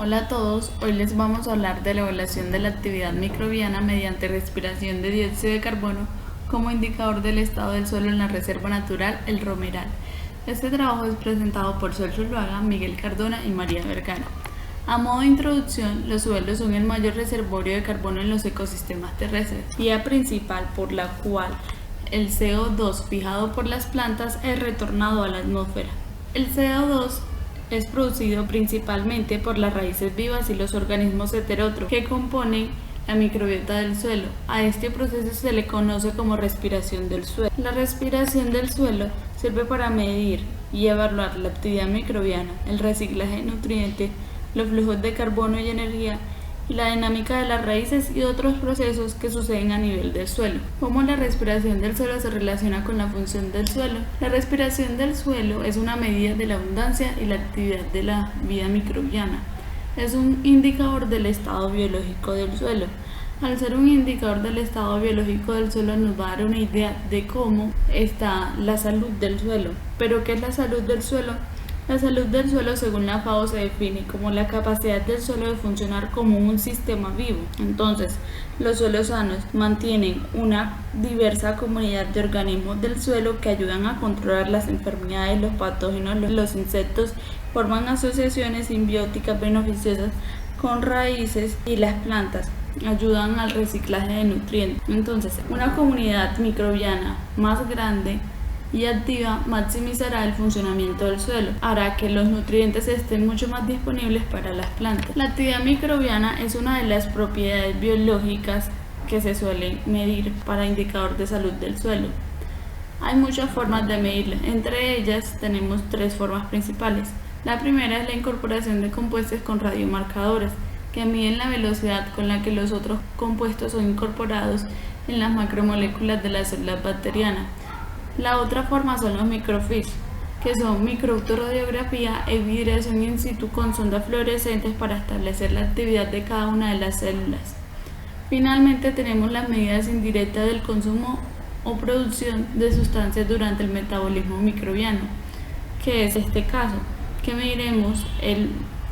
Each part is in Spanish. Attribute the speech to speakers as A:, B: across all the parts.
A: Hola a todos, hoy les vamos a hablar de la evaluación de la actividad microbiana mediante respiración de dióxido de carbono como indicador del estado del suelo en la Reserva Natural El Romeral. Este trabajo es presentado por Sol Zuluaga, Miguel Cardona y María Vergara. A modo de introducción, los suelos son el mayor reservorio de carbono en los ecosistemas terrestres, vía principal por la cual el CO2 fijado por las plantas es retornado a la atmósfera. El CO2 es producido principalmente por las raíces vivas y los organismos heterótrofos que componen la microbiota del suelo. A este proceso se le conoce como respiración del suelo. La respiración del suelo sirve para medir y evaluar la actividad microbiana, el reciclaje de nutrientes, los flujos de carbono y energía, y la dinámica de las raíces y otros procesos que suceden a nivel del suelo. ¿Cómo la respiración del suelo se relaciona con la función del suelo? La respiración del suelo es una medida de la abundancia y la actividad de la vida microbiana. Es un indicador del estado biológico del suelo. Al ser un indicador del estado biológico del suelo nos va a dar una idea de cómo está la salud del suelo. ¿Pero qué es la salud del suelo? La salud del suelo, según la FAO, se define como la capacidad del suelo de funcionar como un sistema vivo. Entonces, los suelos sanos mantienen una diversa comunidad de organismos del suelo que ayudan a controlar las enfermedades, los patógenos, los insectos, forman asociaciones simbióticas beneficiosas con raíces y las plantas ayudan al reciclaje de nutrientes. Entonces, una comunidad microbiana más grande y activa maximizará el funcionamiento del suelo, hará que los nutrientes estén mucho más disponibles para las plantas. La actividad microbiana es una de las propiedades biológicas que se suelen medir para indicador de salud del suelo. Hay muchas formas de medirla, entre ellas tenemos tres formas principales. La primera es la incorporación de compuestos con radiomarcadores, que miden la velocidad con la que los otros compuestos son incorporados en las macromoléculas de las células bacterianas. La otra forma son los microfiche, que son microautoradiografía e hibridación in situ con sondas fluorescentes para establecer la actividad de cada una de las células. Finalmente tenemos las medidas indirectas del consumo o producción de sustancias durante el metabolismo microbiano, que es este caso, que mediremos el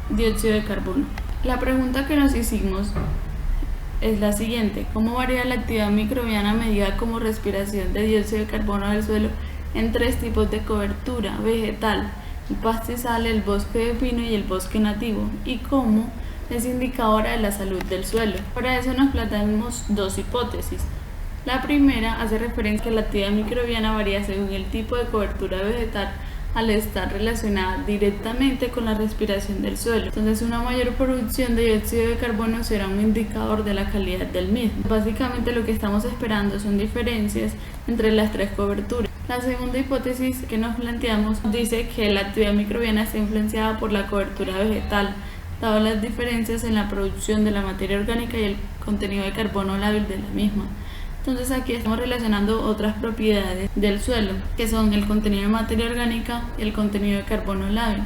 A: dióxido de carbono. La pregunta que nos hicimos es la siguiente: ¿cómo varía la actividad microbiana medida como respiración de dióxido de carbono del suelo en tres tipos de cobertura vegetal, el pastizal, el bosque de pino y el bosque nativo? ¿Y cómo es indicadora de la salud del suelo? Para eso nos planteamos dos hipótesis. La primera hace referencia a que la actividad microbiana varía según el tipo de cobertura vegetal al estar relacionada directamente con la respiración del suelo. Entonces, una mayor producción de dióxido de carbono será un indicador de la calidad del mismo. Básicamente lo que estamos esperando son diferencias entre las tres coberturas. La segunda hipótesis que nos planteamos dice que la actividad microbiana está influenciada por la cobertura vegetal, dado las diferencias en la producción de la materia orgánica y el contenido de carbono lábil de la misma. Entonces aquí estamos relacionando otras propiedades del suelo, que son el contenido de materia orgánica y el contenido de carbono lábil.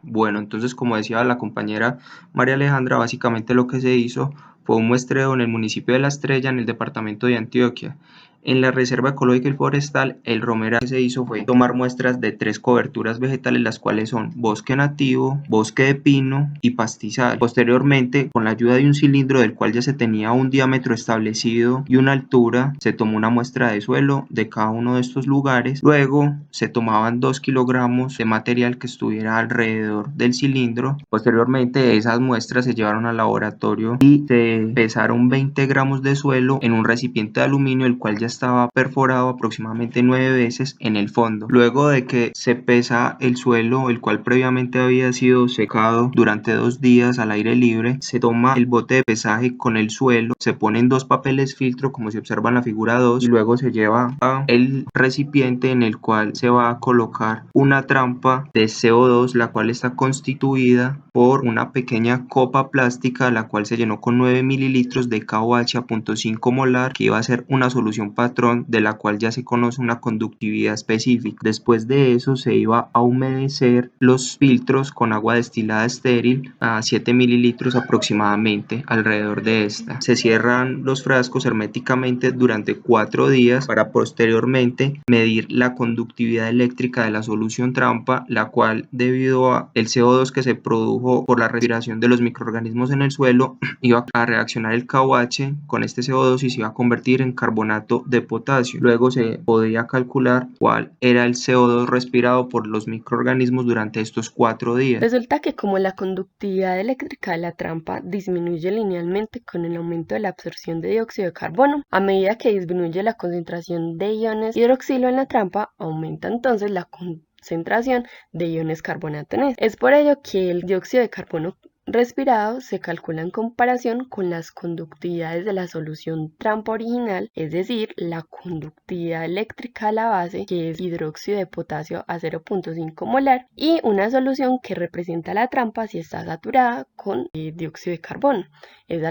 B: Bueno, entonces como decía la compañera María Alejandra, básicamente lo que se hizo fue un muestreo en el municipio de La Estrella, en el departamento de Antioquia. En la Reserva Ecológica y Forestal, el Romeral, que se hizo fue tomar muestras de tres coberturas vegetales, las cuales son bosque nativo, bosque de pino y pastizal. Posteriormente, con la ayuda de un cilindro del cual ya se tenía un diámetro establecido y una altura, se tomó una muestra de suelo de cada uno de estos lugares. Luego se tomaban 2 kilogramos de material que estuviera alrededor del cilindro. Posteriormente, esas muestras se llevaron al laboratorio y se pesaron 20 gramos de suelo en un recipiente de aluminio, el cual ya estaba perforado aproximadamente 9 veces en el fondo. Luego de que se pesa el suelo, el cual previamente había sido secado durante 2 días al aire libre, se toma el bote de pesaje con el suelo, se ponen 2 papeles filtro como se observa en la figura 2 y luego se lleva a el recipiente en el cual se va a colocar una trampa de CO2, la cual está constituida por una pequeña copa plástica, la cual se llenó con 9 9 mililitros de KOH a 0.5 molar, que iba a ser una solución patrón de la cual ya se conoce una conductividad específica. Después de eso se iba a humedecer los filtros con agua destilada estéril a 7 mililitros aproximadamente alrededor de esta. Se cierran los frascos herméticamente durante 4 días para posteriormente medir la conductividad eléctrica de la solución trampa, la cual, debido a el CO2 que se produjo por la respiración de los microorganismos en el suelo, iba a reaccionar el KOH con este CO2 y se iba a convertir en carbonato de potasio. Luego se podía calcular cuál era el CO2 respirado por los microorganismos durante estos 4 días.
C: Resulta que como la conductividad eléctrica de la trampa disminuye linealmente con el aumento de la absorción de dióxido de carbono, a medida que disminuye la concentración de iones hidroxilo en la trampa, aumenta entonces la concentración de iones carbonato en esta. Es por ello que el dióxido de carbono respirado se calcula en comparación con las conductividades de la solución trampa original, es decir, la conductividad eléctrica a la base, que es hidróxido de potasio a 0.5 molar, y una solución que representa la trampa si está saturada con dióxido de carbono. Es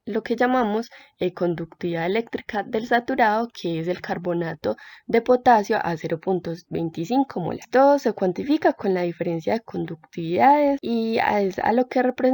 C: lo que llamamos conductividad eléctrica del saturado, que es el carbonato de potasio a 0.25 molar. Esto se cuantifica con la diferencia de conductividades y es a lo que representamos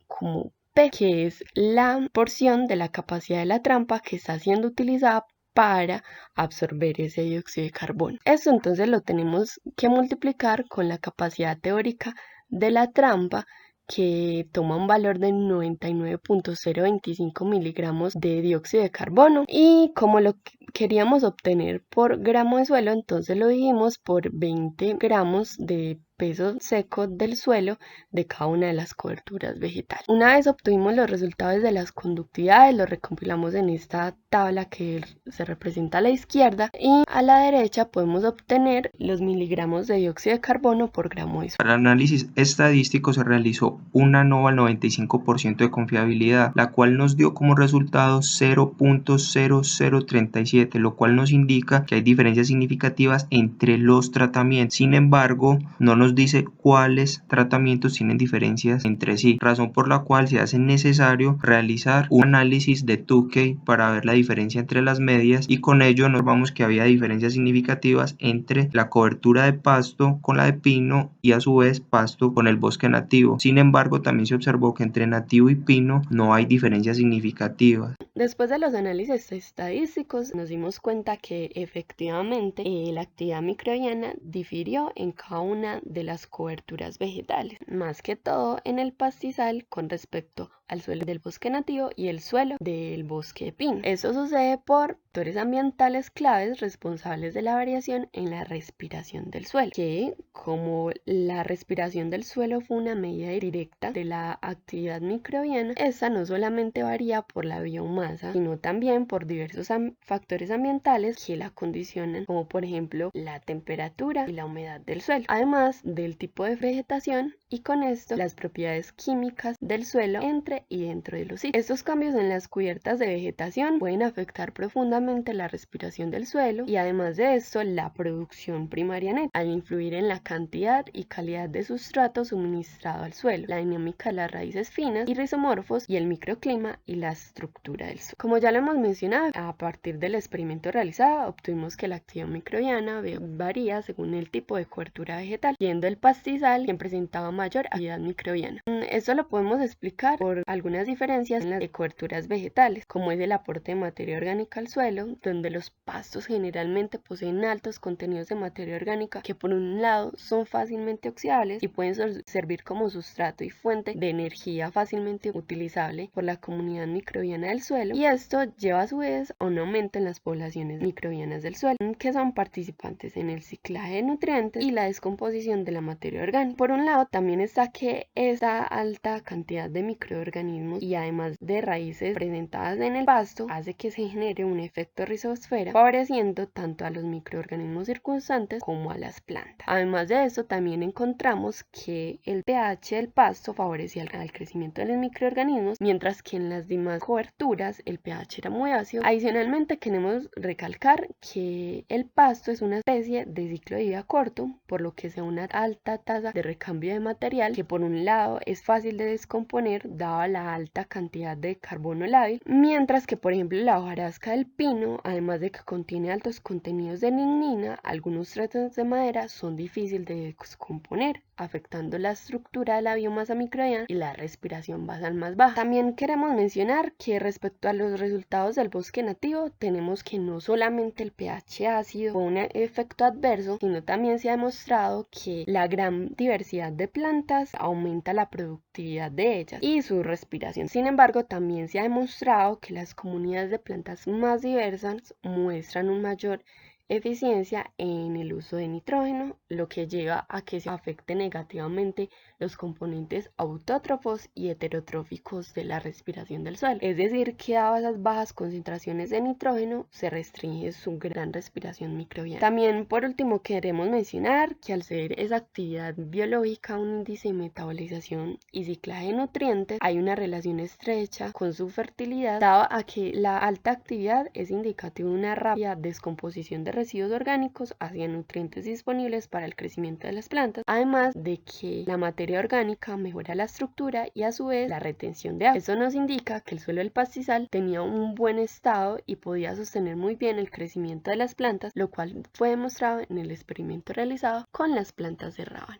C: como P, que es la porción de la capacidad de la trampa que está siendo utilizada para absorber ese dióxido de carbono. Esto entonces lo tenemos que multiplicar con la capacidad teórica de la trampa, que toma un valor de 99.025 miligramos de dióxido de carbono, y como lo queríamos obtener por gramo de suelo, entonces lo dividimos por 20 gramos de peso seco del suelo de cada una de las coberturas vegetales. Una vez obtuvimos los resultados de las conductividades, los recompilamos en esta tabla que se representa a la izquierda, y a la derecha podemos obtener los miligramos de dióxido de carbono por gramo de suelo.
B: Para el análisis estadístico se realizó una ANOVA al 95% de confiabilidad, la cual nos dio como resultado 0.0037, lo cual nos indica que hay diferencias significativas entre los tratamientos. Sin embargo, no nos dice cuáles tratamientos tienen diferencias entre sí, razón por la cual se hace necesario realizar un análisis de Tukey para ver la diferencia entre las medias, y con ello nos vamos que había diferencias significativas entre la cobertura de pasto con la de pino y a su vez pasto con el bosque nativo. Sin embargo, también se observó que entre nativo y pino no hay diferencias significativas.
C: Después de los análisis estadísticos nos dimos cuenta que efectivamente la actividad microbiana difirió en cada una de las coberturas vegetales, más que todo en el pastizal con respecto al suelo del bosque nativo y el suelo del bosque de pino. Eso sucede por factores ambientales claves responsables de la variación en la respiración del suelo, que como la respiración del suelo fue una medida directa de la actividad microbiana, esta no solamente varía por la biomasa, sino también por diversos factores ambientales que la condicionan, como por ejemplo la temperatura y la humedad del suelo, además del tipo de vegetación y con esto las propiedades químicas del suelo entre y dentro de los sitios. Estos cambios en las cubiertas de vegetación pueden afectar profundamente la respiración del suelo y además de esto la producción primaria neta, al influir en la cantidad y calidad de sustrato suministrado al suelo, la dinámica de las raíces finas y rizomorfos y el microclima y la estructura del suelo. Como ya lo hemos mencionado, a partir del experimento realizado obtuvimos que la actividad microbiana varía según el tipo de cobertura vegetal, siendo el pastizal quien presentaba mayor actividad microbiana. Esto lo podemos explicar por algunas diferencias en las coberturas vegetales, como es el aporte de materia orgánica al suelo, donde los pastos generalmente poseen altos contenidos de materia orgánica que por un lado son fácilmente oxidables y pueden servir como sustrato y fuente de energía fácilmente utilizable por la comunidad microbiana del suelo, y esto lleva a su vez a un aumento en las poblaciones microbianas del suelo, que son participantes en el ciclaje de nutrientes y la descomposición de la materia orgánica. Por un lado también está que esta alta cantidad de microorganismos y además de raíces presentadas en el pasto hace que se genere un efecto efecto rizosfera, favoreciendo tanto a los microorganismos circunstantes como a las plantas. Además de eso, también encontramos que el pH del pasto favorecía al crecimiento de los microorganismos, mientras que en las demás coberturas el pH era muy ácido. Adicionalmente, queremos recalcar que el pasto es una especie de ciclo de vida corto, por lo que sea una alta tasa de recambio de material, que por un lado es fácil de descomponer dada la alta cantidad de carbono lábil, mientras que por ejemplo la hojarasca del pino, además de que contiene altos contenidos de lignina, algunos trozos de madera son difíciles de descomponer, afectando la estructura de la biomasa microbiana y la respiración basal más baja. También queremos mencionar que respecto a los resultados del bosque nativo, tenemos que no solamente el pH ácido fue un efecto adverso, sino también se ha demostrado que la gran diversidad de plantas aumenta la productividad de ellas y su respiración. Sin embargo, también se ha demostrado que las comunidades de plantas más diversas muestran un mayor eficiencia en el uso de nitrógeno, lo que lleva a que se afecte negativamente los componentes autótrofos y heterotróficos de la respiración del suelo. Es decir, que a esas bajas concentraciones de nitrógeno se restringe su gran respiración microbiana. También, por último, queremos mencionar que al ser esa actividad biológica un índice de metabolización y ciclaje de nutrientes, hay una relación estrecha con su fertilidad, dado a que la alta actividad es indicativo de una rápida descomposición de residuos orgánicos hacia nutrientes disponibles para el crecimiento de las plantas, además de que la materia orgánica mejora la estructura y a su vez la retención de agua. Esto nos indica que el suelo del pastizal tenía un buen estado y podía sostener muy bien el crecimiento de las plantas, lo cual fue demostrado en el experimento realizado con las plantas de rábano.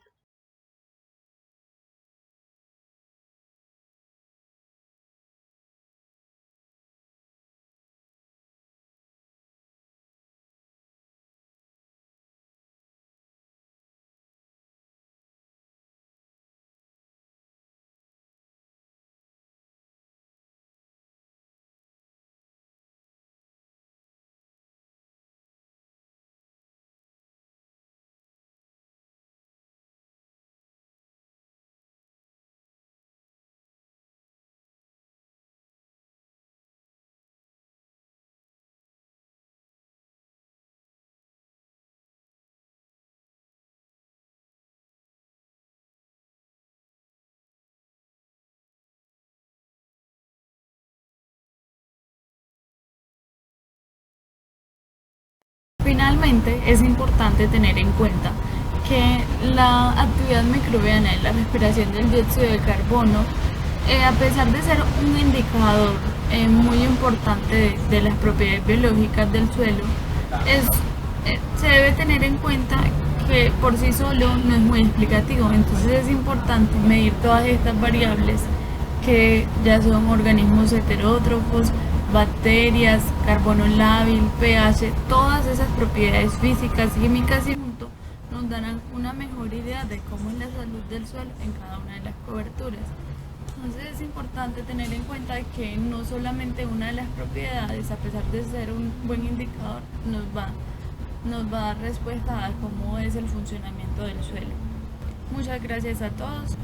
A: Finalmente, es importante tener en cuenta que la actividad microbiana y la respiración del dióxido de carbono, a pesar de ser un indicador muy importante de las propiedades biológicas del suelo, se debe tener en cuenta que por sí solo no es muy explicativo. Entonces es importante medir todas estas variables, que ya son organismos heterótrofos, bacterias, carbono lábil, pH, todas esas propiedades físicas, químicas y juntos nos darán una mejor idea de cómo es la salud del suelo en cada una de las coberturas. Entonces es importante tener en cuenta que no solamente una de las propiedades, a pesar de ser un buen indicador, nos va a dar respuesta a cómo es el funcionamiento del suelo. Muchas gracias a todos.